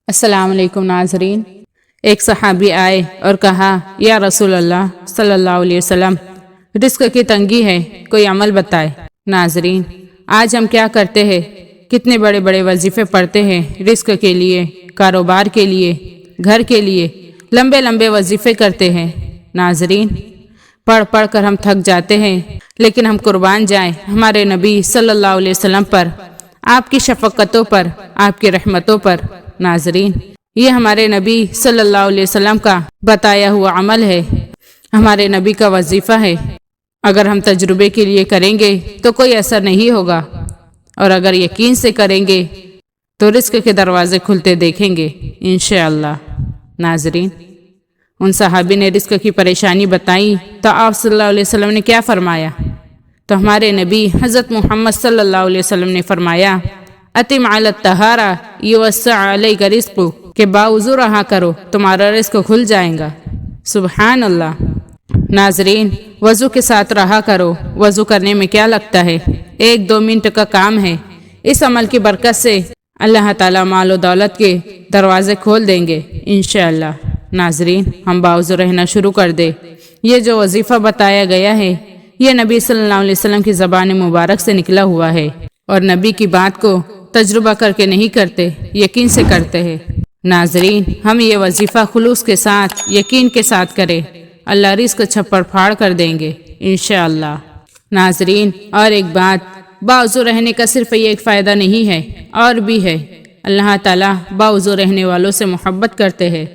السلام علیکم ناظرین۔ ایک صحابی آئے اور کہا، یا رسول اللہ صلی اللہ علیہ وسلم، رزق کی تنگی ہے، کوئی عمل بتائے۔ ناظرین، آج ہم کیا کرتے ہیں؟ کتنے بڑے بڑے وظیفے پڑھتے ہیں رزق کے لیے، کاروبار کے لیے، گھر کے لیے، لمبے لمبے وظیفے کرتے ہیں۔ ناظرین، پڑھ پڑھ کر ہم تھک جاتے ہیں، لیکن ہم قربان جائیں ہمارے نبی صلی اللہ علیہ وسلم پر، آپ کی شفقتوں پر، آپ کی رحمتوں پر۔ ناظرین، یہ ہمارے نبی صلی اللہ علیہ وسلم کا بتایا ہوا عمل ہے، ہمارے نبی کا وظیفہ ہے۔ اگر ہم تجربے کے لیے کریں گے تو کوئی اثر نہیں ہوگا، اور اگر یقین سے کریں گے تو رزق کے دروازے کھلتے دیکھیں گے انشاءاللہ۔ ناظرین، ان صحابی نے رزق کی پریشانی بتائی تو آپ صلی اللہ علیہ وسلم نے کیا فرمایا؟ تو ہمارے نبی حضرت محمد صلی اللہ علیہ وسلم نے فرمایا، اتم علی الطہارہ یوسع علیک رزق، کہ باوضو رہا کرو، تمہارا رزق کھل جائے گا۔ سبحان اللہ۔ ناظرین، وضو کے ساتھ رہا کرو۔ وضو کرنے میں کیا لگتا ہے؟ 1-2 منٹ کا کام ہے۔ اس عمل کی برکت سے اللہ تعالیٰ مال و دولت کے دروازے کھول دیں گے انشاءاللہ۔ ناظرین، ہم باوضو رہنا شروع کر دیں۔ یہ جو وظیفہ بتایا گیا ہے، یہ نبی صلی اللہ علیہ وسلم کی زبان مبارک سے نکلا ہوا ہے، اور نبی کی بات کو تجربہ کر کے نہیں کرتے، یقین سے کرتے ہیں۔ ناظرین، ہم یہ وظیفہ خلوص کے ساتھ، یقین کے ساتھ کریں، اللہ رزق چھپڑ پھاڑ کر دیں گے انشاءاللہ۔ ناظرین، اور ایک بات، باوضو رہنے کا صرف یہ ایک فائدہ نہیں ہے، اور بھی ہے۔ اللہ تعالیٰ باوضو رہنے والوں سے محبت کرتے ہیں،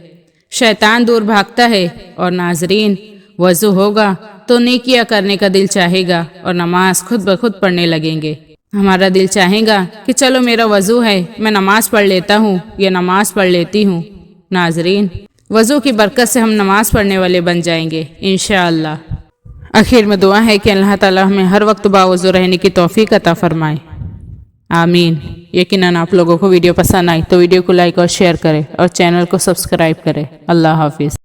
شیطان دور بھاگتا ہے، اور ناظرین، وضو ہوگا تو نیکیاں کرنے کا دل چاہے گا، اور نماز خود بخود پڑھنے لگیں گے۔ ہمارا دل چاہے گا کہ چلو میرا وضو ہے، میں نماز پڑھ لیتا ہوں یا نماز پڑھ لیتی ہوں۔ ناظرین، وضو کی برکت سے ہم نماز پڑھنے والے بن جائیں گے انشاءاللہ۔ آخر میں دعا ہے کہ اللہ تعالیٰ ہمیں ہر وقت باوضو رہنے کی توفیق عطا فرمائے، آمین۔ یقیناً آپ لوگوں کو ویڈیو پسند آئی تو ویڈیو کو لائک اور شیئر کریں، اور چینل کو سبسکرائب کریں۔ اللہ حافظ۔